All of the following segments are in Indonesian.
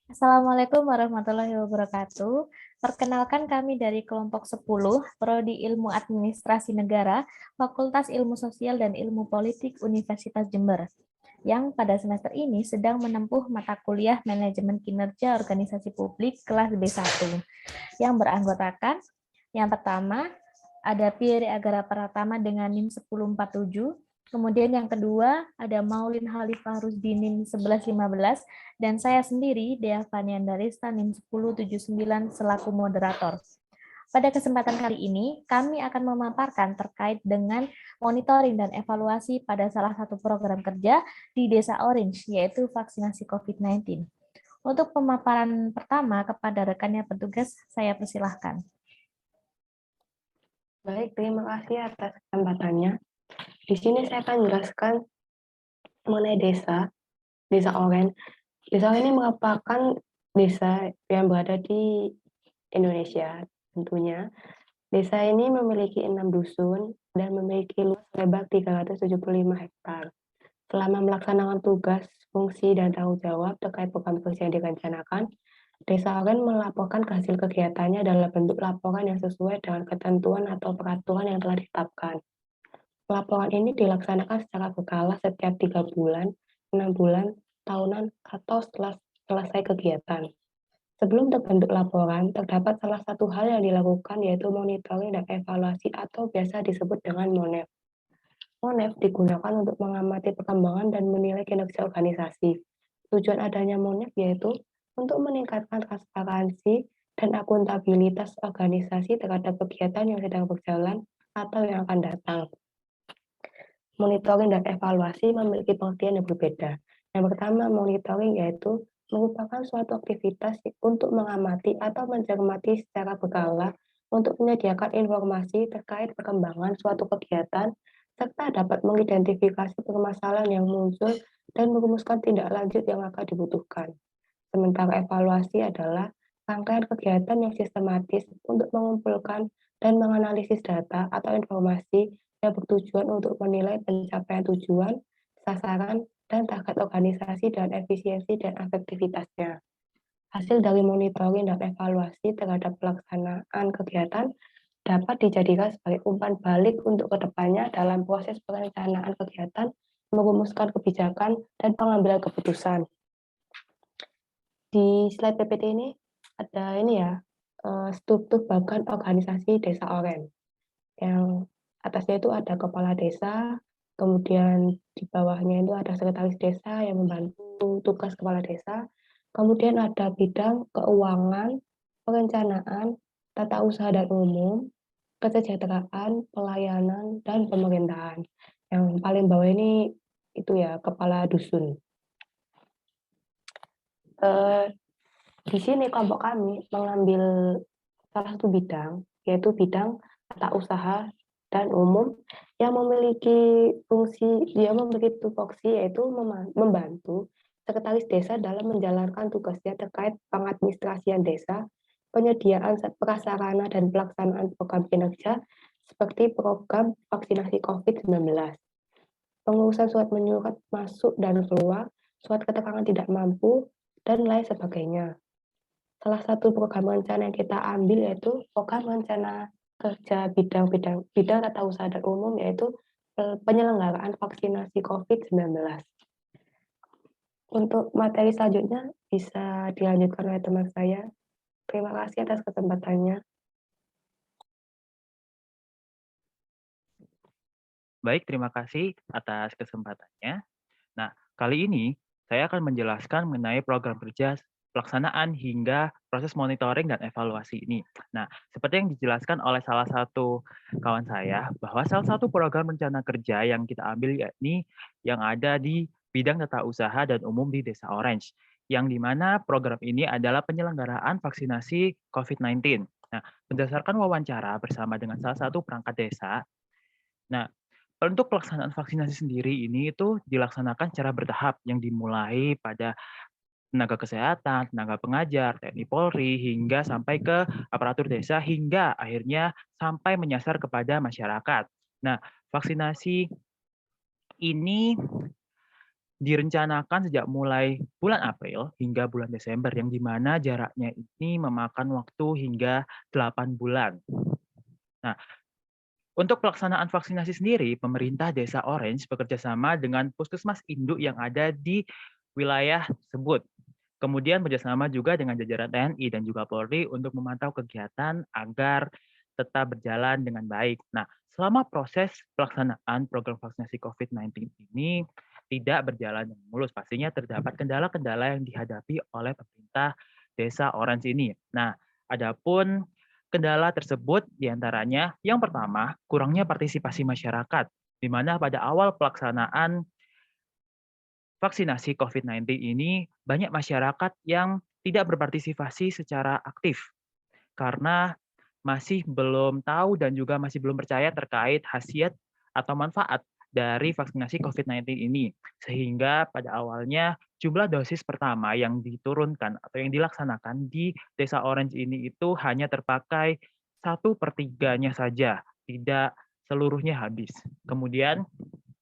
Assalamualaikum warahmatullahi wabarakatuh. Perkenalkan kami dari kelompok 10, Prodi Ilmu Administrasi Negara, Fakultas Ilmu Sosial dan Ilmu Politik Universitas Jember, yang pada semester ini sedang menempuh mata kuliah Manajemen Kinerja Organisasi Publik kelas B1, yang beranggotakan yang pertama ada Pierre Agara Pratama dengan NIM 1047. Kemudian yang kedua ada Maulin Khalifah Rusdi NIM 1115 dan saya sendiri Dea Faniandarista NIM 1079 selaku moderator. Pada kesempatan kali ini, kami akan memaparkan terkait dengan monitoring dan evaluasi pada salah satu program kerja di Desa Orange, yaitu vaksinasi COVID-19. Untuk pemaparan pertama kepada rekannya petugas, saya persilahkan. Baik, terima kasih atas kesempatannya. Di sini saya akan menjelaskan mengenai Desa Oren. Desa Oren ini merupakan desa yang berada di Indonesia tentunya. Desa ini memiliki 6 dusun dan memiliki luas lebar 375 hektar. Selama melaksanakan tugas, fungsi, dan tanggung jawab terkait program kerja yang direncanakan, Desa Oren melaporkan hasil kegiatannya dalam bentuk laporan yang sesuai dengan ketentuan atau peraturan yang telah ditetapkan. Laporan ini dilaksanakan secara berkala setiap 3 bulan, 6 bulan, tahunan, atau setelah selesai kegiatan. Sebelum terbentuk laporan, terdapat salah satu hal yang dilakukan yaitu monitoring dan evaluasi atau biasa disebut dengan MONEV. MONEV digunakan untuk mengamati perkembangan dan menilai kinerja organisasi. Tujuan adanya MONEV yaitu untuk meningkatkan transparansi dan akuntabilitas organisasi terhadap kegiatan yang sedang berjalan atau yang akan datang. Monitoring dan evaluasi memiliki pengertian yang berbeda. Yang pertama, monitoring yaitu merupakan suatu aktivitas untuk mengamati atau mencermati secara berkala untuk menyediakan informasi terkait perkembangan suatu kegiatan serta dapat mengidentifikasi permasalahan yang muncul dan merumuskan tindak lanjut yang akan dibutuhkan. Sementara evaluasi adalah rangkaian kegiatan yang sistematis untuk mengumpulkan dan menganalisis data atau informasi yang bertujuan untuk menilai pencapaian tujuan, sasaran, dan target organisasi dan efisiensi dan efektivitasnya. Hasil dari monitoring dan evaluasi terhadap pelaksanaan kegiatan dapat dijadikan sebagai umpan balik untuk kedepannya dalam proses perencanaan kegiatan, merumuskan kebijakan, dan pengambilan keputusan. Di slide PPT ini ada ini ya, struktur bagan organisasi Desa Oren. Yang atasnya itu ada kepala desa, kemudian di bawahnya itu ada sekretaris desa yang membantu tugas kepala desa, kemudian ada bidang keuangan, perencanaan, tata usaha dan umum, kesejahteraan, pelayanan, dan pemerintahan. Yang paling bawah ini itu ya kepala dusun. Di sini kelompok kami mengambil salah satu bidang, yaitu bidang tata usaha dan umum yang memiliki tupoksi yaitu membantu sekretaris desa dalam menjalankan tugasnya terkait pengadministrasian desa, penyediaan prasarana dan pelaksanaan program kinerja seperti program vaksinasi COVID-19, pengurusan surat menyurat masuk dan keluar, surat keterangan tidak mampu, dan lain sebagainya. Salah satu program rencana yang kita ambil yaitu program rencana kerja bidang tata usaha dan umum yaitu penyelenggaraan vaksinasi COVID-19. Untuk materi selanjutnya bisa dilanjutkan oleh teman saya. Terima kasih atas kesempatannya. Baik, terima kasih atas kesempatannya. Nah, kali ini saya akan menjelaskan mengenai program kerja pelaksanaan hingga proses monitoring dan evaluasi ini. Nah, seperti yang dijelaskan oleh salah satu kawan saya, bahwa salah satu program rencana kerja yang kita ambil yakni yang ada di bidang tata usaha dan umum di Desa Orange, yang di mana program ini adalah penyelenggaraan vaksinasi COVID-19. Nah, berdasarkan wawancara bersama dengan salah satu perangkat desa, nah, untuk pelaksanaan vaksinasi sendiri ini itu dilaksanakan secara bertahap yang dimulai pada tenaga kesehatan, tenaga pengajar, TNI Polri, hingga sampai ke aparatur desa, hingga akhirnya sampai menyasar kepada masyarakat. Nah, vaksinasi ini direncanakan sejak mulai bulan April hingga bulan Desember, yang di mana jaraknya ini memakan waktu hingga 8 bulan. Nah, untuk pelaksanaan vaksinasi sendiri, pemerintah Desa Orange bekerja sama dengan puskesmas induk yang ada di wilayah tersebut. Kemudian bekerjasama juga dengan jajaran TNI dan juga Polri untuk memantau kegiatan agar tetap berjalan dengan baik. Nah, selama proses pelaksanaan program vaksinasi COVID-19 ini tidak berjalan dengan mulus, pastinya terdapat kendala-kendala yang dihadapi oleh pemerintah Desa Orange ini. Nah, adapun kendala tersebut diantaranya yang pertama, kurangnya partisipasi masyarakat, di mana pada awal pelaksanaan vaksinasi COVID-19 ini banyak masyarakat yang tidak berpartisipasi secara aktif karena masih belum tahu dan juga masih belum percaya terkait khasiat atau manfaat dari vaksinasi COVID-19 ini. Sehingga pada awalnya jumlah dosis pertama yang diturunkan atau yang dilaksanakan di Desa Orange ini itu hanya terpakai 1/3-nya saja, tidak seluruhnya habis. Kemudian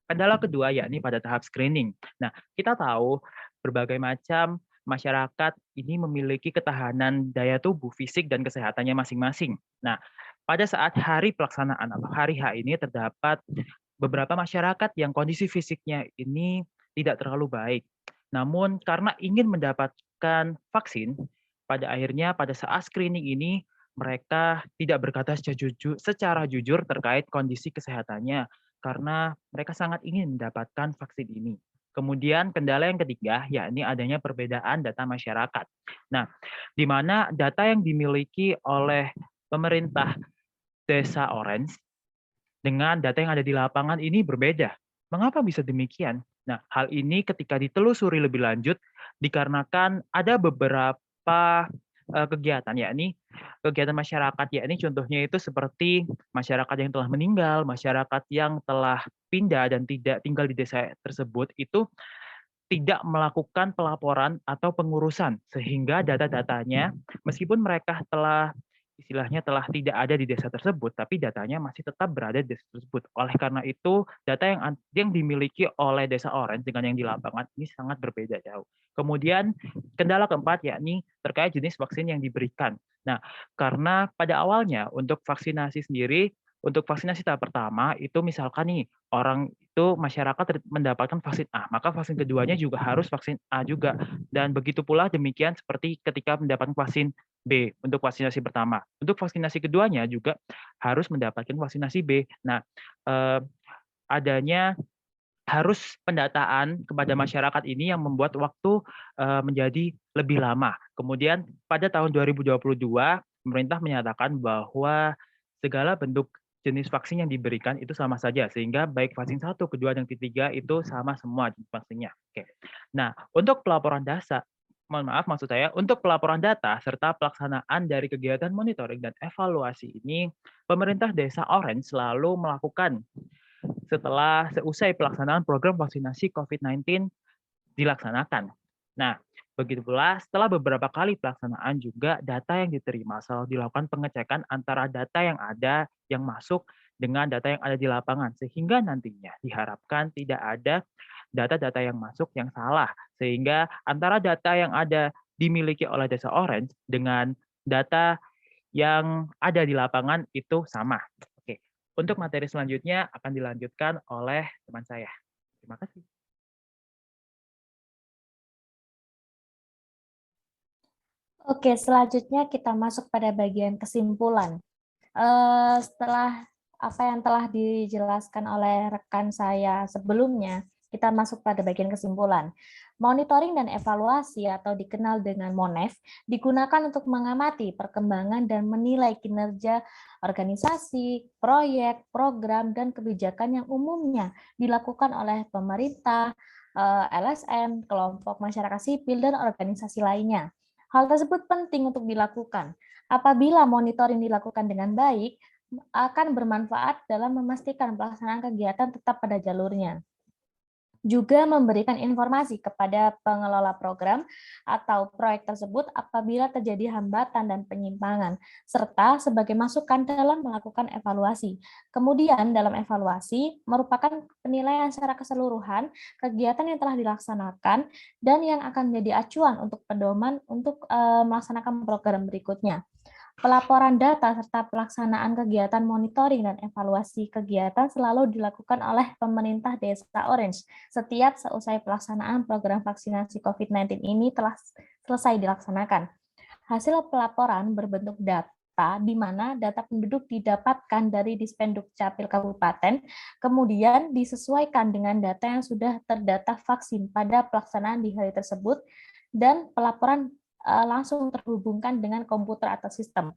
kendala kedua yakni pada tahap screening. Nah, kita tahu berbagai macam masyarakat ini memiliki ketahanan daya tubuh, fisik, dan kesehatannya masing-masing. Nah, pada saat hari pelaksanaan atau hari H ini terdapat beberapa masyarakat yang kondisi fisiknya ini tidak terlalu baik. Namun karena ingin mendapatkan vaksin, pada akhirnya pada saat screening ini mereka tidak berkata secara jujur terkait kondisi kesehatannya karena mereka sangat ingin mendapatkan vaksin ini. Kemudian kendala yang ketiga yakni adanya perbedaan data masyarakat. Nah, di mana data yang dimiliki oleh pemerintah Desa Orange dengan data yang ada di lapangan ini berbeda. Mengapa bisa demikian? Nah, hal ini ketika ditelusuri lebih lanjut dikarenakan ada beberapa kegiatan, yakni kegiatan masyarakat, yakni contohnya itu seperti masyarakat yang telah meninggal, masyarakat yang telah pindah dan tidak tinggal di desa tersebut itu tidak melakukan pelaporan atau pengurusan, sehingga data-datanya meskipun mereka telah istilahnya telah tidak ada di desa tersebut, tapi datanya masih tetap berada di desa tersebut. Oleh karena itu, data yang dimiliki oleh Desa Orange dengan yang di lapangan ini sangat berbeda jauh. Kemudian kendala keempat yakni terkait jenis vaksin yang diberikan. Nah, karena pada awalnya untuk vaksinasi sendiri, untuk vaksinasi tahap pertama itu misalkan nih orang itu masyarakat mendapatkan vaksin A, maka vaksin keduanya juga harus vaksin A juga. Dan begitu pula demikian seperti ketika mendapatkan vaksin B untuk vaksinasi pertama. Untuk vaksinasi keduanya juga harus mendapatkan vaksinasi B. Nah, adanya harus pendataan kepada masyarakat ini yang membuat waktu menjadi lebih lama. Kemudian pada tahun 2022 pemerintah menyatakan bahwa segala bentuk jenis vaksin yang diberikan itu sama saja, sehingga baik vaksin 1, kedua, dan ketiga itu sama semua jenis vaksinnya. Oke. Nah, untuk pelaporan data, mohon maaf maksud saya, untuk pelaporan data serta pelaksanaan dari kegiatan monitoring dan evaluasi ini, pemerintah Desa Orange selalu melakukan seusai pelaksanaan program vaksinasi COVID-19 dilaksanakan. Nah, begitu pula setelah beberapa kali pelaksanaan juga data yang diterima selalu dilakukan pengecekan antara data yang ada yang masuk dengan data yang ada di lapangan sehingga nantinya diharapkan tidak ada data-data yang masuk yang salah sehingga antara data yang ada dimiliki oleh Desa Orange dengan data yang ada di lapangan itu sama. Oke, untuk materi selanjutnya akan dilanjutkan oleh teman saya. Terima kasih. Oke, selanjutnya kita masuk pada bagian kesimpulan. Setelah apa yang telah dijelaskan oleh rekan saya sebelumnya, kita masuk pada bagian kesimpulan. Monitoring dan evaluasi atau dikenal dengan MONEV digunakan untuk mengamati perkembangan dan menilai kinerja organisasi, proyek, program, dan kebijakan yang umumnya dilakukan oleh pemerintah, LSM, kelompok masyarakat sipil, dan organisasi lainnya. Hal tersebut penting untuk dilakukan. Apabila monitoring dilakukan dengan baik, akan bermanfaat dalam memastikan pelaksanaan kegiatan tetap pada jalurnya. juga memberikan informasi kepada pengelola program atau proyek tersebut apabila terjadi hambatan dan penyimpangan, serta sebagai masukan dalam melakukan evaluasi. Kemudian dalam evaluasi merupakan penilaian secara keseluruhan kegiatan yang telah dilaksanakan dan yang akan menjadi acuan untuk pedoman untuk melaksanakan program berikutnya. Pelaporan data serta pelaksanaan kegiatan monitoring dan evaluasi kegiatan selalu dilakukan oleh pemerintah Desa Orange setiap seusai pelaksanaan program vaksinasi COVID-19 ini telah selesai dilaksanakan. Hasil pelaporan berbentuk data di mana data penduduk didapatkan dari Dispenduk Capil Kabupaten, kemudian disesuaikan dengan data yang sudah terdata vaksin pada pelaksanaan di hari tersebut, dan pelaporan langsung terhubungkan dengan komputer atau sistem.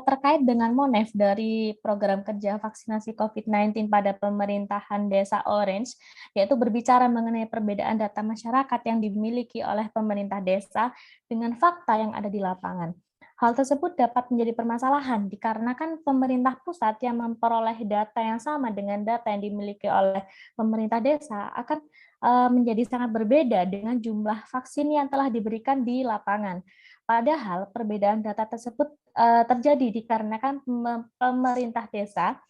Terkait dengan MONEV dari program kerja vaksinasi COVID-19 pada pemerintahan Desa Orange, yaitu berbicara mengenai perbedaan data masyarakat yang dimiliki oleh pemerintah desa dengan fakta yang ada di lapangan. Hal tersebut dapat menjadi permasalahan dikarenakan pemerintah pusat yang memperoleh data yang sama dengan data yang dimiliki oleh pemerintah desa akan menjadi sangat berbeda dengan jumlah vaksin yang telah diberikan di lapangan. Padahal perbedaan data tersebut terjadi dikarenakan pemerintah desa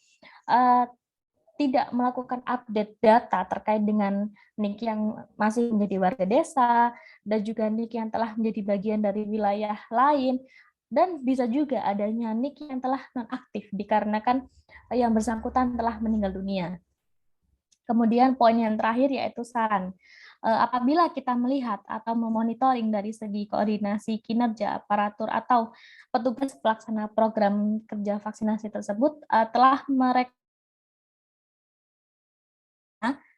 tidak melakukan update data terkait dengan NIK yang masih menjadi warga desa, dan juga NIK yang telah menjadi bagian dari wilayah lain, dan bisa juga adanya NIK yang telah nonaktif dikarenakan yang bersangkutan telah meninggal dunia. Kemudian poin yang terakhir yaitu saran. Apabila kita melihat atau memonitoring dari segi koordinasi kinerja aparatur atau petugas pelaksana program kerja vaksinasi tersebut telah mereka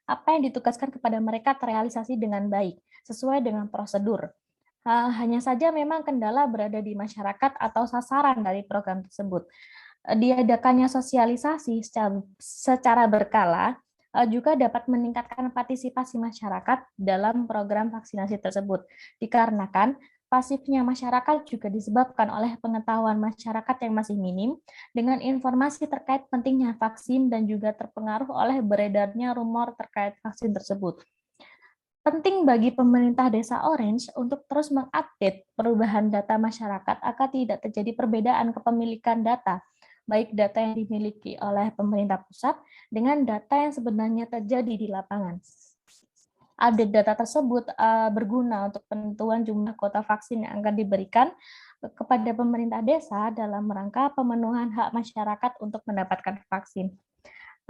apa yang ditugaskan kepada mereka terrealisasi dengan baik, sesuai dengan prosedur. Hanya saja memang kendala berada di masyarakat atau sasaran dari program tersebut. Diadakannya sosialisasi secara berkala juga dapat meningkatkan partisipasi masyarakat dalam program vaksinasi tersebut, dikarenakan pasifnya masyarakat juga disebabkan oleh pengetahuan masyarakat yang masih minim dengan informasi terkait pentingnya vaksin dan juga terpengaruh oleh beredarnya rumor terkait vaksin tersebut. Penting bagi pemerintah Desa Orange untuk terus mengupdate perubahan data masyarakat agar tidak terjadi perbedaan kepemilikan data, baik data yang dimiliki oleh pemerintah pusat dengan data yang sebenarnya terjadi di lapangan. Update data tersebut berguna untuk penentuan jumlah kuota vaksin yang akan diberikan kepada pemerintah desa dalam rangka pemenuhan hak masyarakat untuk mendapatkan vaksin.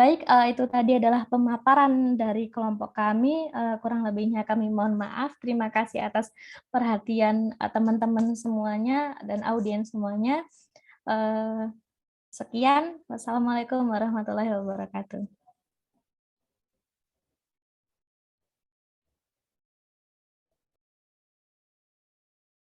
Baik, itu tadi adalah pemaparan dari kelompok kami, kurang lebihnya kami mohon maaf. Terima kasih atas perhatian teman-teman semuanya dan audiens semuanya. Sekian, wassalamualaikum warahmatullahi wabarakatuh.